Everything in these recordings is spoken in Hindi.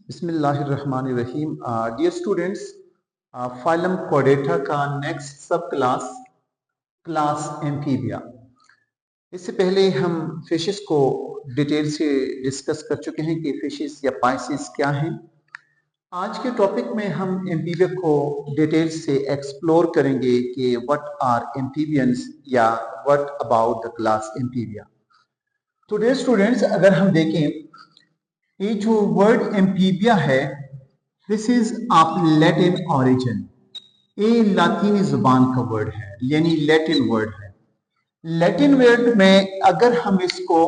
बिस्मिल्लाहिर्रहमानिर्रहीम। डियर स्टूडेंट्स, फाइलम कॉर्डेटा का नेक्स्ट सब क्लास क्लास एम्फीबिया। इससे पहले हम फिशेस को डिटेल से डिस्कस कर चुके हैं कि फिशेस या पाइसिस क्या हैं। आज के टॉपिक में हम एम्फीबिया को डिटेल से एक्सप्लोर करेंगे कि व्हाट आर एम्फीबियंस या what about the class amphibia. तो डियर स्टूडेंट्स, अगर हम देखें ये जो वर्ड एम्फीबिया है, this is of Latin origin. ये लातीनी जुबान का वर्ड है, यानी लैटिन वर्ड है। लैटिन वर्ड में अगर हम इसको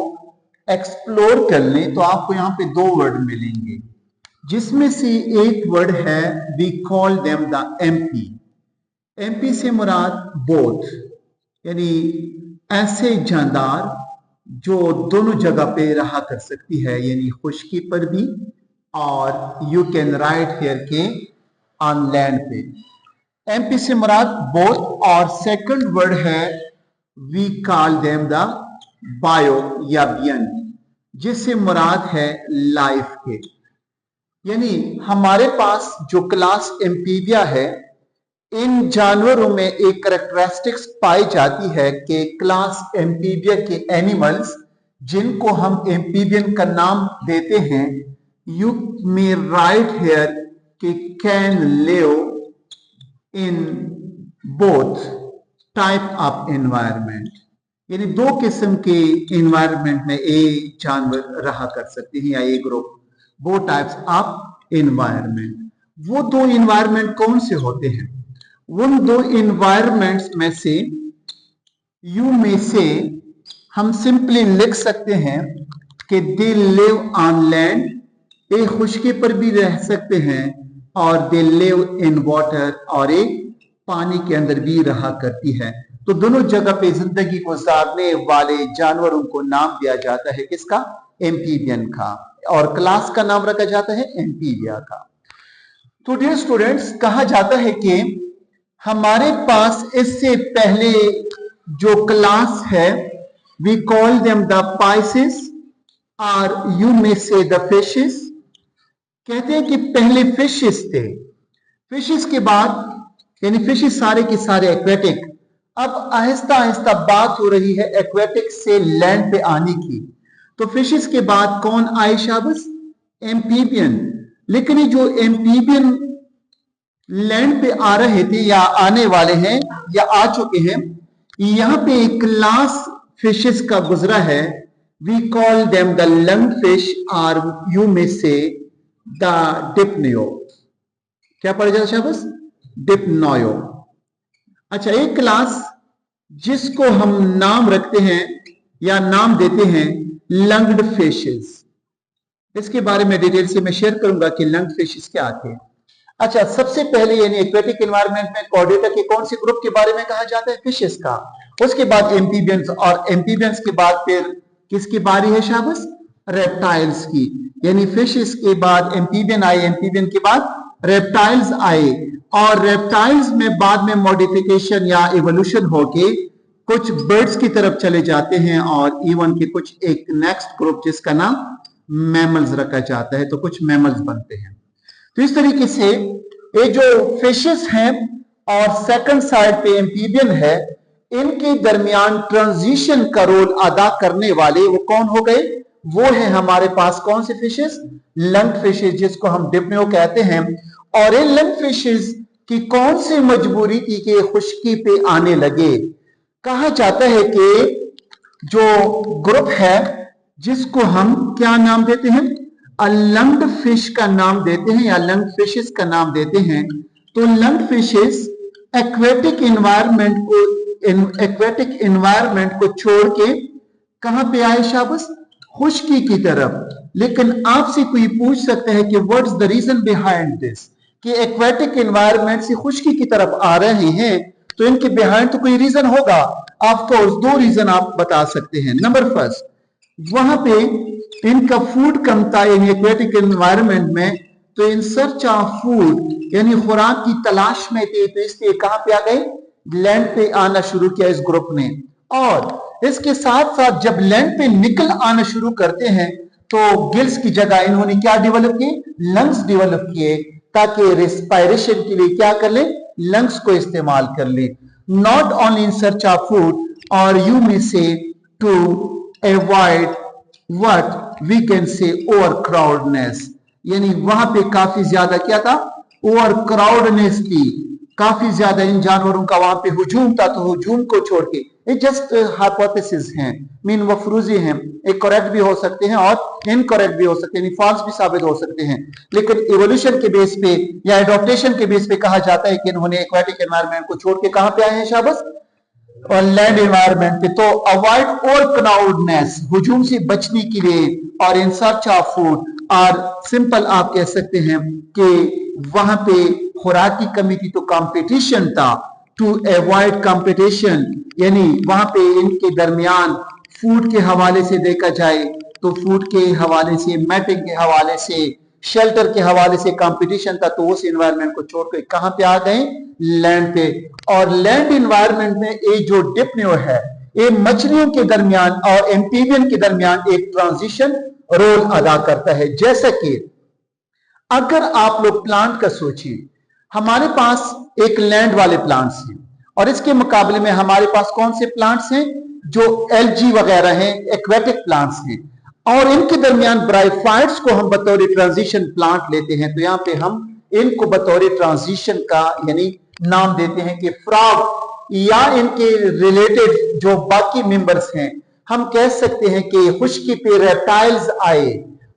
एक्सप्लोर कर लें तो आपको यहाँ पे दो वर्ड मिलेंगे, जिसमें से एक वर्ड है we call them the amphi. Amphi से मुराद बोथ, यानी ऐसे जानदार जो दोनों जगह पे रहा कर सकती है, यानी खुश्की पर भी और यू कैन राइट हियर के ऑन लैंड पे। एमपी से मुराद बोथ, और सेकंड वर्ड है we call them the bio या बियन, जिससे मुराद है लाइफ के। यानी हमारे पास जो क्लास एम्फीबिया है, इन जानवरों में एक कैरेक्टरिस्टिक्स पाई जाती है कि क्लास एम्फीबिया के एनिमल्स जिनको हम एम्फीबियन का नाम देते हैं, यू मे राइट हियर कि can live in both type of environment, यानी दो किस्म के एनवायरमेंट में एक जानवर रहा कर सकते हैं या एक ग्रुप, वो टाइप्स ऑफ एनवायरमेंट। वो दो एनवायरमेंट कौन से होते हैं? उन दो एनवायरमेंट्स में से यू में से हम सिंपली लिख सकते हैं कि दे लिव ऑन लैंड, ये खुश्की पर भी रह सकते हैं, और दे लिव इन वाटर, और ये पानी के अंदर भी रहा करती है। तो दोनों जगह पे जिंदगी गुजारने वाले जानवरों को नाम दिया जाता है किसका? एम्फीबियन का, और क्लास का नाम रखा जाता है एम्फीबिया का। तो डियर स्टूडेंट्स, कहा जाता है कि हमारे पास इससे पहले जो क्लास है we call them the Pisces, और you may say the fishes. कहते हैं कि पहले फिशेस थे, फिशेस के बाद, यानी फिशेस सारे के सारे एक्वेटिक। अब आहिस्ता आहिस्ता बात हो रही है एक्वेटिक से लैंड पे आने की। तो फिशेस के बाद कौन आए शाबस? एम्फीबियन। लेकिन ये जो एम्फीबियन लैंड पे आ रहे थे या आने वाले हैं या आ चुके हैं, यहां पे एक क्लास फिशेस का गुजरा है, we call them the lung fish, और यू में से द डिप्नियो। क्या पढ़ जाता शाबस? डिप्नोयो। अच्छा, एक क्लास जिसको हम नाम रखते हैं या नाम देते हैं लंग्ड फिशेस। इसके बारे में डिटेल से मैं शेयर करूंगा कि लंग्ड फिशेस क्या आते हैं। अच्छा, सबसे पहले यानी एक्वेटिक एनवायरनमेंट में कॉर्डेटा के कौन से ग्रुप के बारे में कहा जाता है? फिशेस का। उसके बाद एम्फीबियंस, और एम्फीबियंस के बाद फिर किसकी बारी है शाबस? रेप्टाइल्स की। यानी फिशेस के बाद एम्फीबियन आए, एम्फीबियन के बाद रेप्टाइल्स आए, और रेप्टाइल्स में बाद में मॉडिफिकेशन या इवोल्यूशन होके कुछ बर्ड्स की तरफ चले जाते हैं, और इवन के कुछ एक नेक्स्ट ग्रुप जिसका नाम मैमल्स रखा जाता है, तो कुछ मैमल्स बनते हैं। तो इस तरीके से ये जो फिशेस हैं और सेकंड साइड पे एम्फीबियन है, इनके दरमियान ट्रांजिशन का रोल अदा करने वाले वो कौन हो गए? वो है हमारे पास कौन से फिशेस? लंग फिशेस, जिसको हम डिप्नियो कहते हैं। और इन लंग फिशेस की कौन सी मजबूरी थी कि खुश्की पे आने लगे? कहा जाता है कि जो ग्रुप है जिसको हम क्या नाम देते हैं? लंग्ड फिश का नाम देते हैं या लंग्ड फिशेस का नाम देते हैं। तो लंग्ड फिशेस एक्वेटिक एनवायरनमेंट को छोड़ के कहां पे आए शाबस? खुश्की की तरफ। लेकिन आपसे कोई पूछ सकता है कि what is the reason behind this, कि एक्वेटिक एनवायरनमेंट से खुश्की की तरफ आ रहे हैं, तो इनके बिहाइंड तो कोई रीजन होगा। ऑफ कोर्स दो रीजन आप बता सकते हैं। नंबर फर्स्ट, वहां पे इनका फूड कम था इन एक्वेटिक एनवायरनमेंट में, तो इन सर्च ऑफ फूड, यानी खुराक की तलाश में थे, तो इसलिए कहां पे आ गए? लैंड पे आना शुरू किया इस ग्रुप ने। और इसके साथ साथ जब लैंड पे निकल आना शुरू करते हैं, तो गिल्स की जगह इन्होंने क्या डेवलप किए, लंग्स डेवलप किए, ताकि रेस्पिरेशन के लिए क्या कर ले, लंग्स को इस्तेमाल कर ले। Not only in search of food, और you may say to avoid what we can say over crowdness, यानी वहां पे काफी ज्यादा क्या था, ओवर क्राउडनेस थी, काफी ज्यादा इन जानवरों का वहां पे हुजूम था, तो हुजूम को छोड़ के, ये जस्ट हाइपोथेसिस हैं, मीन वफरूजी हैं, एक करेक्ट भी हो सकते हैं और इनकरेक्ट भी हो सकते हैं, फॉल्स भी साबित हो सकते हैं, लेकिन इवोल्यूशन के बेस पे या एडॉप्टेशन के बेस पे कहा जाता है कि इन्होंने एक्वाटिक एनवायरनमेंट को छोड़ के कहां पे आए हैं शाबाश, और लैंड एनवायरनमेंट पे। तो अवॉइड ओवर क्राउडनेस, हुजूम से बचने के लिए, और इन सर्च ऑफ फूड, और सिंपल आप कह सकते हैं कि वहां पे खुराक की कमी थी तो कंपटीशन था, टू अवॉइड कंपटीशन, यानी वहां पे इनके दरमियान फूड के हवाले से देखा जाए तो फूड के हवाले से, मैपिंग के हवाले से, शेल्टर के हवाले से कंपटीशन था, तो उस एनवायरनमेंट को छोड़कर कहां पे आ गए, लैंड पे। और लैंड एनवायरनमेंट में ये जो डिप्नियो है, ये मछलियों के दरमियान और एम्फीबियन के दरमियान एक ट्रांजिशन रोल अदा करता है। जैसा कि अगर आप लोग प्लांट का सोचिए, हमारे पास एक लैंड वाले प्लांट्स हैं और इसके मुकाबले में हमारे पास कौन से प्लांट्स हैं, जो एल्गी वगैरह हैं, एक्वेटिक प्लांट्स हैं, और इनके दरमियान ब्रायोफाइट्स को हम बतौर ट्रांजिशन प्लांट लेते हैं, तो यहां पे हम इनको बतौर ट्रांजिशन का यानी नाम देते हैं कि फ्रॉग, या इनके रिलेटेड जो बाकी मेंबर्स हैं, हम कह सकते हैं कि खुश्की पे रेप्टाइल्स आए,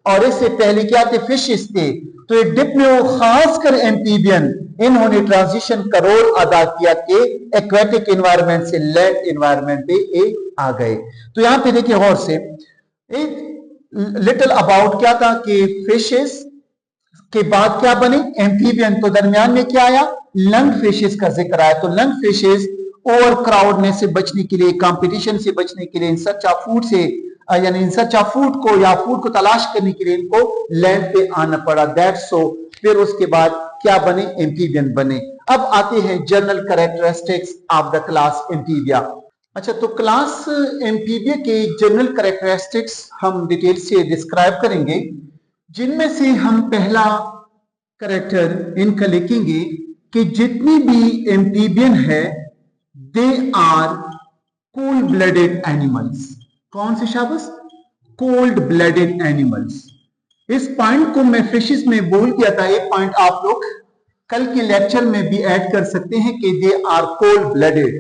और इससे पहले क्या थे, फिशेस थे। तो ये डिप्नियो, खासकर एम्फीबियन, इन्होंने ट्रांजिशन का रोल अदा किया कि एक्वेटिक एनवायरनमेंट से लैंड एनवायरनमेंट पे आ गए। तो यहां पे देखिए गौर से, लिटिल अबाउट क्या था कि फिशेस के बाद क्या बने, एम्फीबियन, तो दरमियान में क्या आया, लंग फिशेस का जिक्र आया। तो लंग फिशेस ओवर क्राउडनेस से बचने के लिए, कंपटीशन से बचने के लिए, इन सर्च ऑफ फूड से, यानी इन सर्च ऑफ फूड को या फूड को तलाश करने के लिए इनको लैंड पे आना पड़ा, दैट्स सो। फिर उसके बाद क्या बने, एम्फीबियन बने। अब आते हैं general characteristics of the class amphibia. अच्छा, तो क्लास एम्फीबिया के जनरल कैरेक्टरिस्टिक्स हम डिटेल से डिस्क्राइब करेंगे, जिनमें से हम पहला कैरेक्टर इनका लिखेंगे कि जितनी भी एम्फीबियन है, they are cold blooded animals. कौन से शाबाश, कोल्ड ब्लडेड एनिमल्स। इस पॉइंट को मैं फिशेस में बोल किया था, ये पॉइंट आप लोग कल के लेक्चर में भी ऐड कर सकते हैं कि they are cold blooded.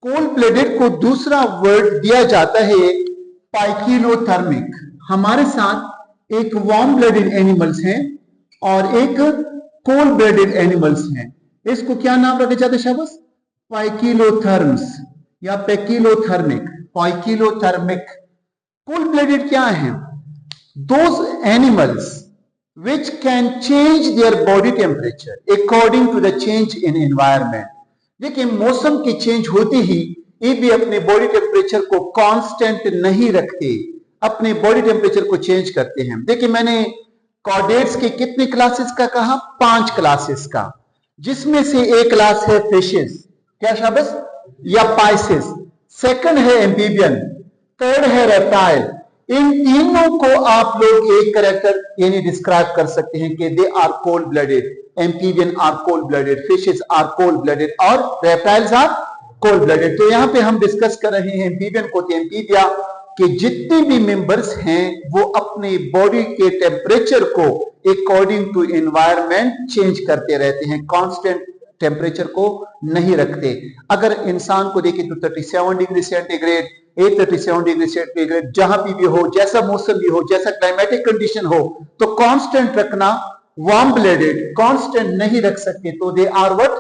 Cold blooded को दूसरा वर्ड दिया जाता है पाइकिलोथर्मिक। हमारे साथ एक वार्म ब्लडेड एनिमल्स हैं और एक कोल्ड ब्लडेड एनिमल्स हैं। इसको क्या नाम रखा जाता है शाबाश, पाइकिलोथर्म्स या पेकिलोथर्मिक, पाइकिलोथर्मिक। कोल्ड ब्लडेड क्या है, those animals which can change their body temperature according to the change in environment। देखिए, मौसम की चेंज होती ही ये भी अपने बॉडी टेम्परेचर को कांस्टेंट नहीं रखते, अपने बॉडी टेम्परेचर को चेंज करते हैं। देखिए, मैंने कॉर्डेट्स के कितने क्लासेस का कहा, 5 क्लासेस का, जिसमें से एक क्लास है फिशेस, क्या शाबाश, या पाइसेस, सेकंड है एम्फीबियन, थर्ड है रेप्टाइल। इन तीनों को आप लोग एक कैरेक्टर यानी डिस्क्राइब कर सकते हैं कि they are cold blooded, amphibian are cold blooded, fishes are cold blooded और रेप्टाइल्स आर कोल्ड ब्लडेड। तो यहां पे हम डिस्कस कर रहे हैं एम्फीबियन को, एम्फीबिया के जितने भी मेंबर्स हैं वो अपने बॉडी के टेम्परेचर को अकॉर्डिंग टू एनवायरनमेंट चेंज करते रहते हैं, कांस्टेंट टेम्परेचर को नहीं रखते। अगर इंसान को देखें तो 37 डिग्री सेंटीग्रेड, 37 डिग्री सेंटीग्रेड, जहां भी हो, जैसा मौसम भी हो, जैसा क्लाइमेटिक कंडीशन हो, तो कांस्टेंट रखना, वार्म ब्लडेड कांस्टेंट नहीं रख सकते, तो they are what,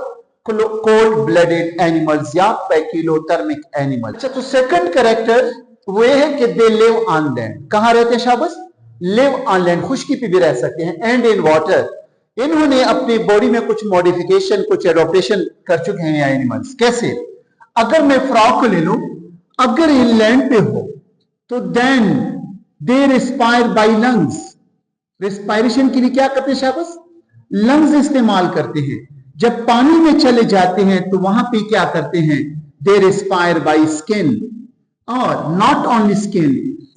cold blooded animals या पैकिलोथर्मिक एनिमल। अच्छा, तो सेकंड कैरेक्टर वो है कि दे लिव ऑन लैंड। कहां रहते हैं शाबाश, लिव ऑन लैंड, खुश्की पे भी रह सकते हैं, एंड इन वाटर। इन्होंने अपनी बॉडी में कुछ मॉडिफिकेशन, कुछ एडॉप्टेशन कर चुके हैं ये एनिमल्स। कैसे, अगर मैं फ्रॉग को ले लूं, अगर ये लैंड पे हो तो then they respire by lungs. Respiration के लिए क्या करते हैं शाबाश, लंग्स इस्तेमाल करते हैं। जब पानी में चले जाते हैं तो वहां पे क्या करते हैं, दे रिस्पायर बाय स्किन, और नॉट ओनली स्किन,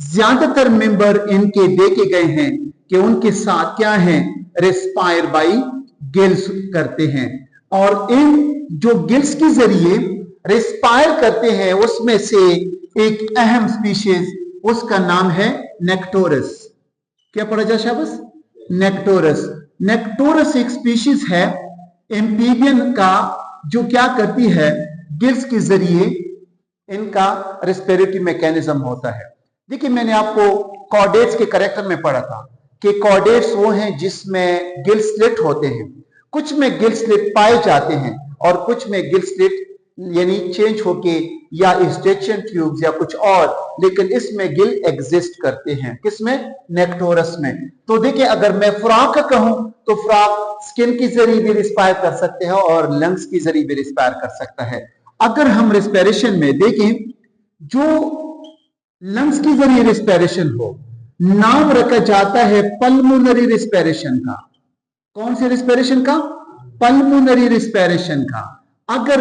ज्यादातर मेंबर इनके देखे गए हैं कि उनके साथ क्या है, रेस्पायर बाय गिल्स करते हैं। और इन जो गिल्स के जरिए रेस्पायर करते हैं उसमें से एक अहम स्पीशीज, उसका नाम है नेक्टोरस। क्या पढ़ा जाए शाबाश? नेक्टोरस। नेक्टोरस एक स्पीशीज है एम्फीबियन का जो क्या करती है, गिल्स के जरिए इनका रेस्पिरेटरी मैकेनिज्म होता है। देखिए मैंने आपको कॉर्डेट्स के कैरेक्टर में पढ़ा था कि कॉर्डेट्स वो हैं जिसमें गिल स्लिट होते हैं, कुछ में गिल स्लिट पाए जाते हैं और कुछ में गिल स्लिट यानी चेंज होके या स्टेशन ट्यूब्स या कुछ और, लेकिन इसमें गिल एग्जिस्ट करते हैं। किसमें? नेक्टोरस में। तो देखिए अगर मैं फ्रॉग का कहूं तो फ्रॉग स्किन के जरिए भी रिस्पायर कर सकते हैं और लंग्स के जरिए भी रिस्पायर कर सकता है। अगर हम रेस्पिरेशन में देखें, जो लंग्स के जरिए रेस्पिरेशन हो, नाम रखा जाता है पल्मोनरी रेस्पिरेशन का। कौन से रेस्पिरेशन का? पल्मोनरी रेस्पिरेशन का। अगर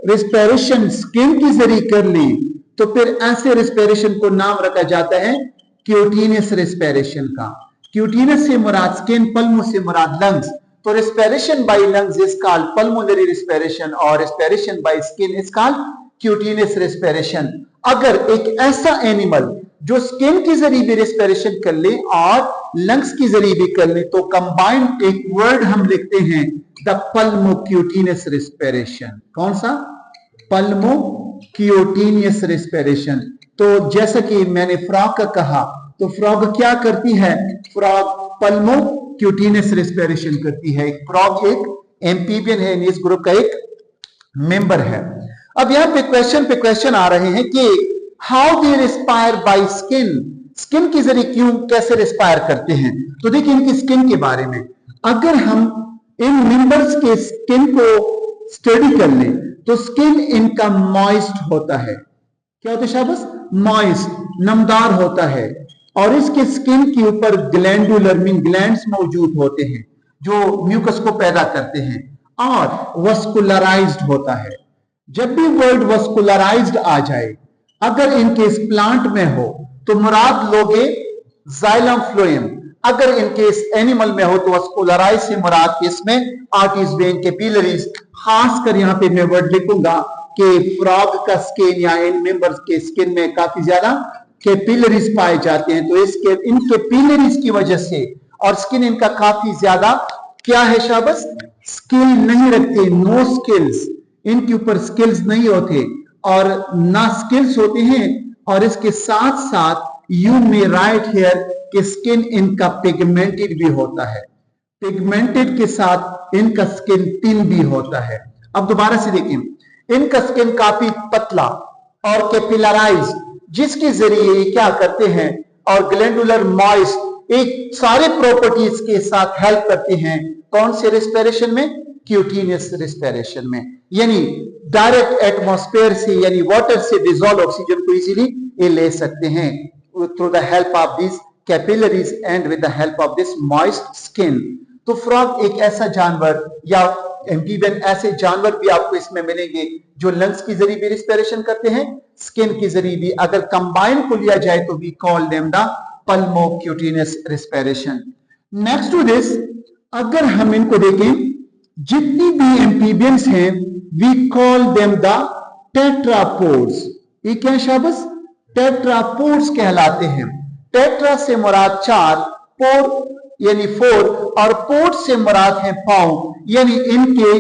रेस्पिरेशन स्किन के जरिए कर ली तो फिर ऐसे रेस्पिरेशन को नाम रखा जाता है क्यूटेनियस रेस्पिरेशन का। क्यूटेनियस से मुराद स्किन, पल्मो से मुराद लंग्स। तो respiration by lungs is called pulmonary respiration और respiration by skin is called cutaneous respiration. अगर एक ऐसा एनिमल जो स्किन के जरिए भी रेस्पिरेशन कर ले और लंग्स के जरिए भी कर ले तो कंबाइंड एक वर्ड हम लिखते हैं द पल्मोक्यूटेनियस रेस्पिरेशन। कौन सा? पल्मोक्यूटेनियस रेस्पिरेशन। तो जैसा कि मैंने फ्रॉग का कहा, तो फ्रॉग क्या करती है? फ्रॉग पल्मोक्यूटेनियस रेस्पिरेशन करती है। फ्रॉग एक एम्फीबियन है, इस ग्रुप का एक मेंबर है। अब यहां पे क्वेश्चन आ रहे हैं कि how they respire by skin, skin के जरिए क्यों, कैसे रिस्पायर करते हैं। तो देखिए इनकी स्किन के बारे में, अगर हम इन मेंबर्स के स्किन को स्टडी कर लें तो स्किन इनका मॉइस्ट होता है। क्या होता है शाबाश? मॉइस्ट, नमदार होता है। और इसके स्किन के ऊपर ग्लैंडुलर मीन ग्लैंड्स मौजूद होते हैं जो म्यूकस को पैदा करते हैं, और वस्कुलराइज्ड होता है। जब भी वर्ड वस्कुलराइज्ड आ जाए, अगर इनके इस प्लांट में हो तो मुराद लोगे जाइलम फ्लोएम। अगर इनके इस एनिमल में हो तो वस्कुलराइज से मुराद इसमें आर्टरीज, वेन, कैपिलरीज। खासकर यहां पे मैं वर्ड लिखूंगा कि फ्रॉग का स्किन या इन मेंबर्स के स्किन में काफी ज्यादा कैपिलरीज पाए जाते हैं। तो इसके इन कैपिलरीज की वजह से, और स्किन इनका काफी ज्यादा क्या है शाबाश? स्किल नहीं रखते, नो स्किल्स, इनके ऊपर स्किल्स नहीं होते और ना स्किल्स होते हैं। और इसके साथ साथ यू मे राइट हियर कि स्किन इनका पिगमेंटेड भी होता है। पिगमेंटेड के साथ इनका स्किन थिन भी होता है। अब दोबारा से देखें, इनका स्किन काफी पतला और कैपिलराइज, जिसके जरिए ये क्या करते हैं, और ग्लैंडुलर मॉइस्ट, एक सारे प्रॉपर्टीज के साथ हेल्प करते हैं। कौन से रेस्पिरेशन में? क्यूटेनियस रेस्पिरेशन में। यानी डायरेक्ट एटमॉस्फेयर से यानी वाटर से डिसॉल्व ऑक्सीजन को इजीली ये ले सकते हैं through the help of this capillaries and with the help of this moist skin. तो फ्रॉग एक ऐसा जानवर या एम्फीबियन, ऐसे जानवर भी आपको इसमें मिलेंगे जो लंग्स के जरिए भी रेस्पिरेशन करते हैं, स्किन के जरिए भी। अगर कंबाइन को लिया जाए तो we call them the pulmocutaneous respiration. Next to this, अगर हम इनको देखें, जितनी भी एम्फीबियंस हैं we call them the tetrapods. ये क्या है शाबाश? टेट्रापोड्स कहलाते हैं। टेट्रा से मुराद चार, पोड यानी फोर, और पोड से मुराद है पांव। यानी इनके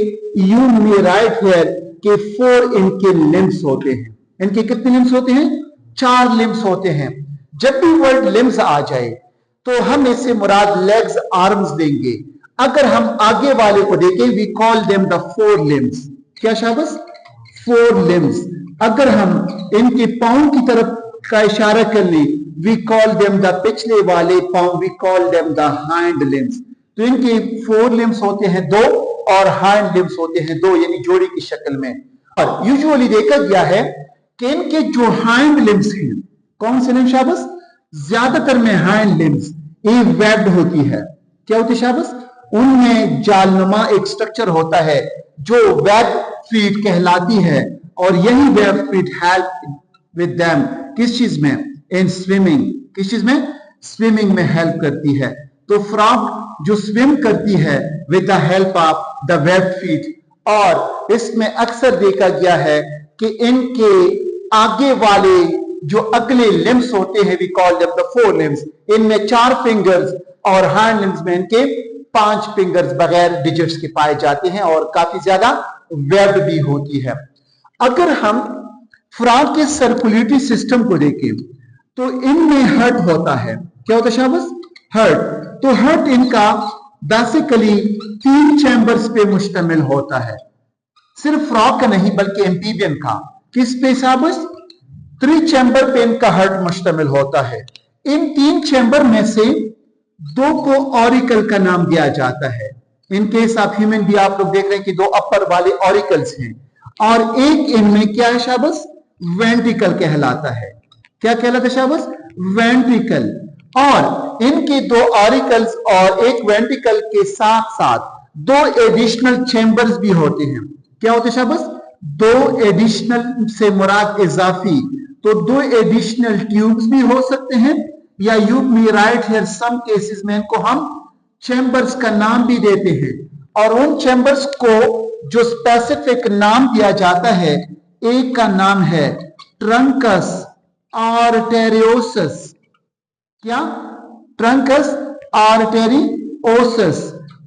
यू मे राइट हियर के फोर इनके लिम्स होते हैं। इनके कितने लिम्स होते हैं? चार लिम्स होते हैं। जब भी वर्ड लिम्स आ जाए तो हम इससे मुराद लेग्स, आर्म्स देंगे। अगर हम आगे वाले को देखें, we call them the fore limbs. क्या शाबाश? Fore limbs. अगर हम इनके पांव की तरफ का इशारा कर ले, वी कॉल देम द पिछले वाले पांव, we call them the hind limbs. तो इनके फोर लिम्स होते हैं दो और हाइंड लिम्स होते हैं दो, यानी जोड़ी की शक्ल में। और यूजुअली देखा गया है कि इनके जो हाइंड लिम्स हैं, कौन से लिम्स शाबाश? ज्यादातर में हाइंड लिम्स ये वेब्ड होती है। क्या होती है शाबाश? उनमें जालनुमा एक स्ट्रक्चर होता है जो वेब फीट कहलाती है, और यही web feet help with them किस चीज में? In swimming. किस चीज में? स्विमिंग में हेल्प करती है। तो फ्रॉग जो स्विम करती है with the help of the web feet, और इसमें अक्सर देखा गया है कि इनके आगे वाले जो अगले लिम्स होते हैं, we call them the fore limbs, इनमें 4 फिंगर्स और हैंड लिम्स में इनके 5 फिंगर्स बगैर डिजिट्स के पाए जाते हैं और काफी ज्यादा वेब भी होती है। अगर हम फ्रॉग के सर्कुलेटरी सिस्टम को देखें तो इनमें हर्ट होता है। क्या होता है शाबाश? हर्ट। तो हर्ट इनका बेसिकली 3 चैम्बर्स पे मुश्तमिल होता है। सिर्फ फ्रॉग का नहीं बल्कि एम्फीबियन का। किस पे शाबाश? 3 चैम्बर पे इनका हर्ट मुश्तमिल होता है। इन 3 चैम्बर में से 2 को ऑरिकल का नाम दिया जाता है। इन केस ऑफ ह्यूमन भी आप लोग देख रहे हैं कि 2 अपर वाले ऑरिकल्स हैं और एक इनमें क्या है शाबाश? वेंट्रिकल कहलाता है। क्या कहलाता है शाबाश? वेंट्रिकल। और इनके 2 ऑरिकल्स और एक वेंट्रिकल के साथ साथ 2 एडिशनल चैम्बर्स भी होते हैं। क्या होते हैं शाबाश? 2 एडिशनल से मुराद इजाफी, तो 2 एडिशनल ट्यूब्स भी हो सकते हैं, या you may write here some cases में इनको हम चैम्बर्स का नाम भी देते हैं। और उन चैम्बर्स को जो स्पेसिफिक नाम दिया जाता है, एक का नाम है ट्रंकस आर्टेरियोसस। क्या? Trunks arteriosus.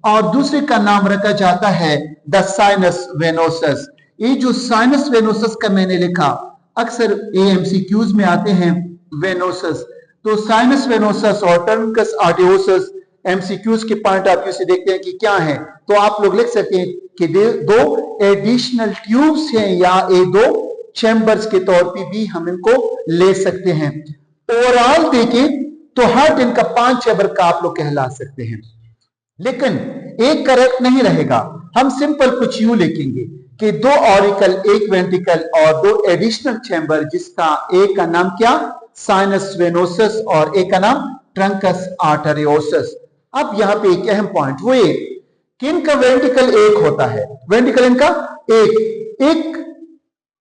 और दूसरे का नाम रखा जाता है द साइनस वेनोसस। ये जो साइनस वेनोसस का मैंने लिखा, अक्सर एमसीक्यूज में आते हैं वेनोसस, तो साइनस वेनोसस और ट्रंकस आर्टेरियोसस एमसीक्यूज के पॉइंट ऑफ व्यू से देखते हैं कि क्या है, तो आप लोग लिख सकते हैं कि 2 एडिशनल ट्यूब्स हैं या 2 चैम्बर्स के तौर पे भी हम इनको ले सकते हैं। ओवरऑल देखें तो हार्ट इनका 5 चैम्बर का आप लोग कहला सकते हैं, लेकिन एक करेक्ट नहीं रहेगा। हम सिंपल कुछ यूं लिखेंगे कि 2 ऑरिकल, 1 वेंट्रिकल और 2 एडिशनल चैम्बर, जिसका एक का नाम क्या? साइनस वेनोसस और एक का नाम ट्रंकस आर्टेरियोसस। अब यहां पे एक अहम पॉइंट वो ये कि इनका वेंट्रिकल 1 होता है। वेंट्रिकल इनका एक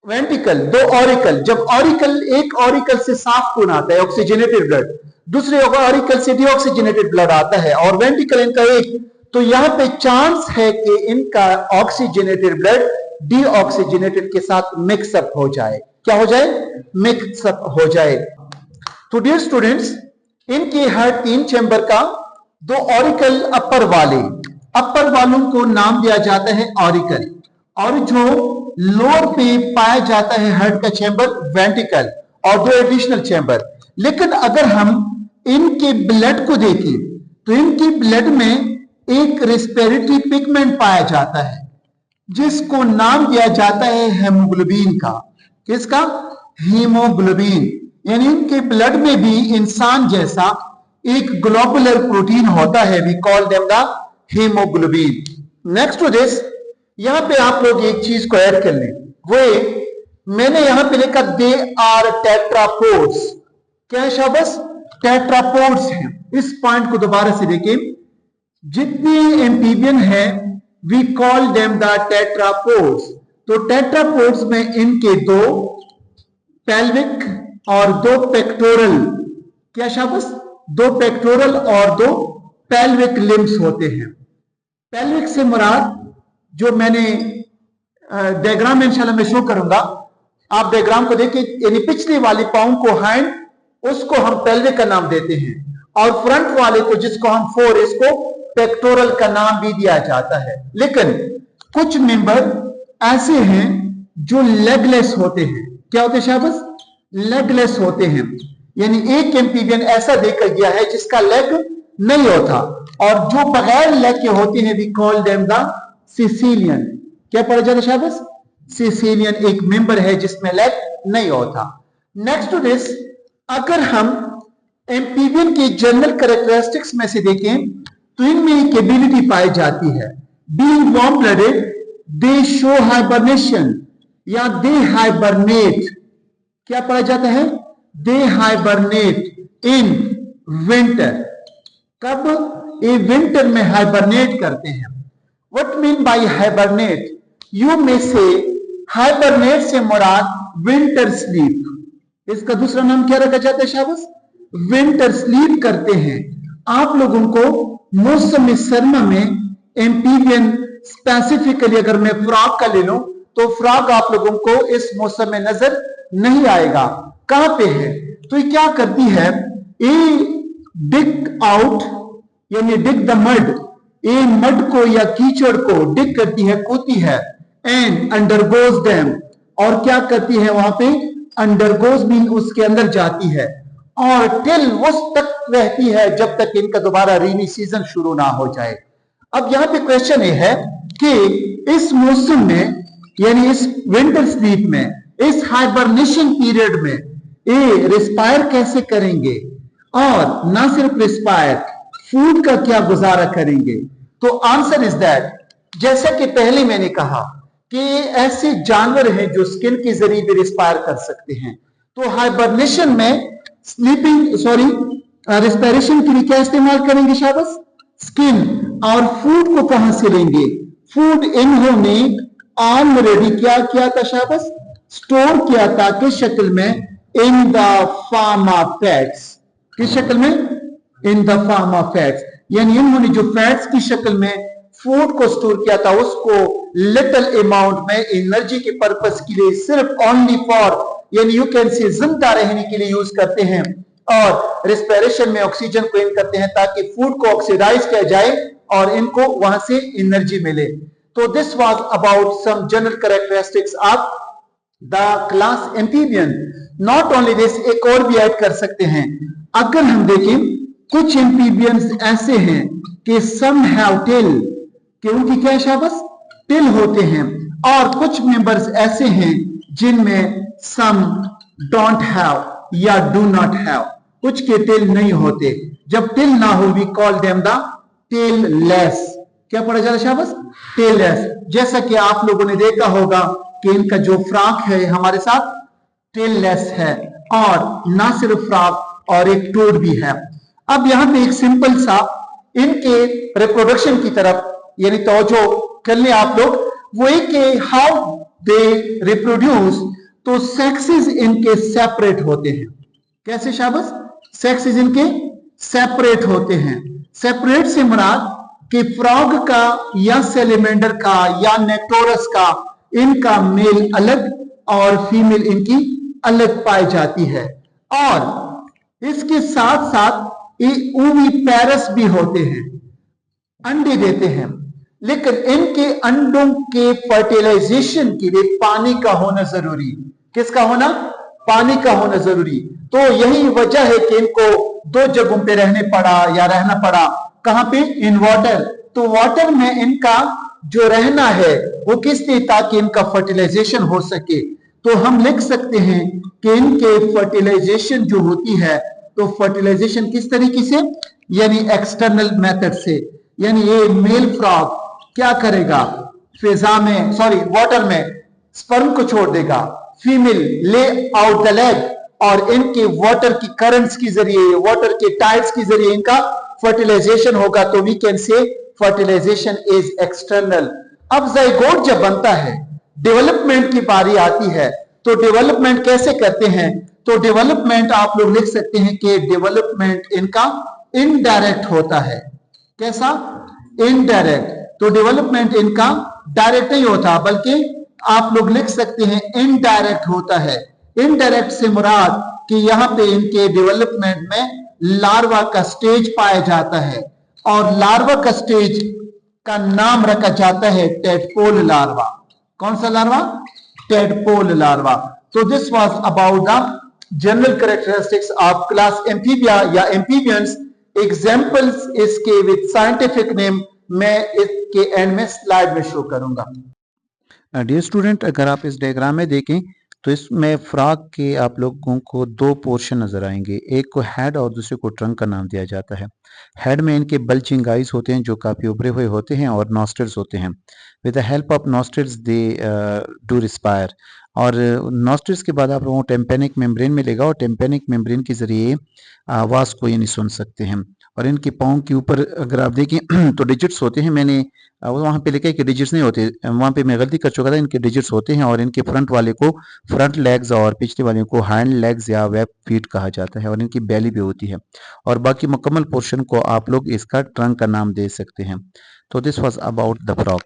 वेंट्रिकल, 2 ऑरिकल। जब ऑरिकल, एक ऑरिकल से साफ खून आता है, ऑक्सीजनेटेड ब्लड, दूसरे ऑरिकल से डीऑक्सीजनेटेड ब्लड आता है, और वेंट्रिकल इनका 1, तो यहां पे चांस है कि इनका ऑक्सीजनेटेड ब्लड डीऑक्सीजनेटेड के साथ मिक्सअप हो जाए। क्या हो जाए? मिक्सअप हो जाए। तो डियर स्टूडेंट्स, इनके हर 3 चैम्बर का 2 ऑरिकल अपर वालों को नाम दिया जाता है ऑरिकल, और जो लोअर पे पाया जाता है हार्ट का चैम्बर वेंट्रिकल, और 2 एडिशनल चैम्बर। लेकिन अगर हम इनके ब्लड को देखें तो इनके ब्लड में एक रेस्पिरेटरी पिगमेंट पाया जाता है जिसको नाम दिया जाता है हेमोग्लोबिन का। किसका? हीमोग्लोबिन। यानी इनके ब्लड में भी इंसान जैसा एक ग्लोबुलर प्रोटीन होता है, we call them the haemoglobin. Next to this, यहां पे आप लोग एक चीज को ऐड कर लें, वो मैंने यहां पे लिखा दे आर टेट्रापोड्स। क्या है शाबाश? टेट्रापोड्स हैं। इस पॉइंट को दोबारा से देखें, जितने एम्फीबियन है we call them the tetrapods. तो टेट्रापोड्स में इनके 2 पेल्विक और 2 पेक्टोरल, क्या शाबाश? 2 पेक्टोरल और 2 पेल्विक लिम्स होते हैं। पेल्विक से मुराद, जो मैंने डायग्राम में इंशाल्लाह मैं शो करूंगा, आप डायग्राम को देखिए, यानी पिछले वाले पाँव को हैंड, उसको हम पेल्विक का नाम देते हैं, और फ्रंट वाले को, जिसको हम फोर, इसको पेक्टोरल का नाम भी दिया जाता है। लेकिन कुछ मेंबर ऐसे हैं जो लेगलेस होते हैं। क्या होते हैं शाबाश? लेगलेस होते हैं। यानी एक एम्फीबियन ऐसा देखा गया है जिसका लेग नहीं होता, और जो बगैर लेग के होते हैं we call them the caecilian. क्या पढ़ा जाता है शाबाश? सिसिलियन एक मेंबर है जिसमें लेग नहीं होता। नेक्स्ट टू दिस, अगर हम एम्फीबियन के जनरल कैरेक्टरिस्टिक्स में से देखें तो इनमें एक एबिलिटी पाई जाती है, बीइंग वार्म ब्लडेड दे शो हाइबरनेशन, या दे हाइबरनेट। क्या पढ़ा जाता है? दे हाइबरनेट इन विंटर। कब? ये विंटर में हाइबरनेट करते हैं। What mean by hibernate? You में से हाइबरनेट से मुराद विंटर स्लीप। इसका दूसरा नाम क्या रखा जाता है शाबाश? विंटर स्लीप करते हैं। आप लोगों को मौसम सरमा में एम्फीबियन स्पेसिफिकली अगर मैं फ्रॉग का ले लूं तो फ्रॉग आप लोगों को इस मौसम में नजर नहीं आएगा। कहां पे है? तो ये क्या करती है, ए डिग आउट यानी डिग द मड, ए मड को या कीचड़ को डिग करती है, कूदती है, एंड अंडरगोज देम, और क्या करती है वहां पे, अंडरगोज मीन उसके अंदर जाती है, और टिल उस तक रहती है जब तक इनका दोबारा रेनी सीजन शुरू ना हो जाए। अब यहां पे क्वेश्चन ये है कि इस मौसम में यानी इस विंटर स्लीप में, इस हाइबरनेशन पीरियड में ये रिस्पायर कैसे करेंगे, और ना सिर्फ रिस्पायर, फूड का क्या गुजारा करेंगे? तो आंसर इज दैट, जैसा कि पहले मैंने कहा कि ऐसे जानवर हैं जो स्किन के जरिए भी रिस्पायर कर सकते हैं। तो हाइबरनेशन में रिस्पायरेशन के लिए क्या इस्तेमाल करेंगे शाबाश? स्किन। और फूड को कहां से लेंगे? फूड इन्होंने ऑलरेडी क्या किया था शाबाश? स्टोर किया था, किस शक्ल में? In the form of fats. किस शक्ल में? In the form of fats, यानी इन्होंने जो फैट्स की शक्ल में फूड को स्टोर किया था उसको लिटिल अमाउंट में एनर्जी के पर्पस के लिए, सिर्फ ओनली फॉर यानी यू कैन से जिंदा रहने के लिए यूज करते हैं, और रिस्पिरेशन में ऑक्सीजन को इन करते हैं ताकि फूड को ऑक्सीडाइज किया जाए और इनको वहां से एनर्जी मिले। तो this was about some general characteristics of the class amphibian. Not only this, एक और भी ऐड कर सकते हैं। अगर हम देखें कुछ एम्फीबियंस ऐसे हैं कि सम हैव टेल, कि उनकी क्या शाबाश? टेल होते हैं, और कुछ मेंबर्स ऐसे हैं जिनमें सम डोंट हैव या डू नॉट हैव, कुछ के टेल नहीं होते। जब टेल ना हो we call them the tailless. क्या पढ़ा जा रहा है शाबाश? Tailless. जैसा कि आप लोगों ने देखा होगा कि इनका जो फ्रॉक है हमारे साथ टेल लेस है, और ना सिर्फ फ्रॉक और एक टोड भी है। अब यहां पे एक सिंपल सा इनके रिप्रोडक्शन की तरफ यानी तवज्जो कर लें आप लोग, वो एक कि हाउ दे रिप्रोड्यूस। तो सेक्सेस इनके सेपरेट होते हैं। कैसे शाबाश? सेक्सेस इनके सेपरेट होते हैं। सेपरेट से मुराद कि फ्रॉग का या सेलेमेंडर का या नेक्टोरस का इनका मेल अलग और फीमेल इनकी अलग पाई जाती है, और इसके साथ साथ ओविपेरस भी होते हैं, अंडे देते हैं, लेकिन इनके अंडों के फर्टिलाइजेशन के लिए पानी का होना जरूरी। किसका होना? पानी का होना जरूरी। तो यही वजह है कि इनको दो जगहों पे रहना पड़ा। कहां पे? In water. तो वाटर में इनका जो रहना है वो किस लिए? ताकि इनका फर्टिलाइजेशन हो सके। तो हम लिख सकते हैं कि इनके फर्टिलाइजेशन जो होती है, तो फर्टिलाइजेशन किस तरीके से? यानी एक्सटर्नल मेथड से। यानी ये मेल फ्रॉग क्या करेगा? फिजा में वाटर में स्पर्म को छोड़ देगा, फीमेल ले आउट द लेग, और इनके वाटर की करंट्स के जरिए, वाटर के टाइड्स के जरिए इनका फर्टिलाइजेशन होगा। तो we can say fertilisation is external. अब जाइगोट जब बनता है, डेवलपमेंट की बारी आती है, तो डेवलपमेंट कैसे करते हैं? तो डेवलपमेंट आप लोग लिख सकते हैं कि डेवलपमेंट इनका इनडायरेक्ट होता है। कैसा? इनडायरेक्ट। तो डेवलपमेंट इनका डायरेक्ट नहीं होता, बल्कि आप लोग लिख सकते हैं इनडायरेक्ट होता है। इनडायरेक्ट से मुराद कि यहां पे इनके डेवलपमेंट में लार्वा का स्टेज पाया जाता है, और लार्वा का स्टेज का नाम रखा जाता है टेडपोल लार्वा। कौन सा लार्वा? Tadpole larva. तो this was about the general characteristics of class amphibia या एम्फीबियंस। एग्जांपल्स इसके विद साइंटिफिक नेम मैं इसके एंड में स्लाइड में शो करूंगा। डियर स्टूडेंट, अगर आप इस डायग्राम में देखें तो इसमें फ्रॉग के आप लोगों को दो पोर्शन नजर आएंगे, एक को हेड और दूसरे को ट्रंक का नाम दिया जाता है। हेड में इनके बल्जिंग आइज होते हैं जो काफी उभरे हुए होते हैं, और नॉस्ट्रल्स होते हैं। With the help of nostrils they do respire. और नॉस्ट्रल्स के बाद आप लोगों को टेम्पेनिक मेम्ब्रेन मिलेगा, और टेम्पेनिक मेम्ब्रेन के जरिए आवाज को यानी सुन सकते हैं। और इनके पाँव के ऊपर अगर आप देखें तो डिजिट्स होते हैं। मैंने वहाँ पे लिखा है कि डिजिट्स नहीं होते, वहाँ पे मैं गलती कर चुका था, इनके डिजिट्स होते हैं और इनके फ्रंट वाले को फ्रंट लेग्स और पिछले वाले को हैंड लेग्स या वेब फीट कहा जाता है और इनकी बैली भी होती है। और बाकी मुकम्मल पोर्शन को आप लोग इसका ट्रंक का नाम दे सकते हैं। तो this was about the frog.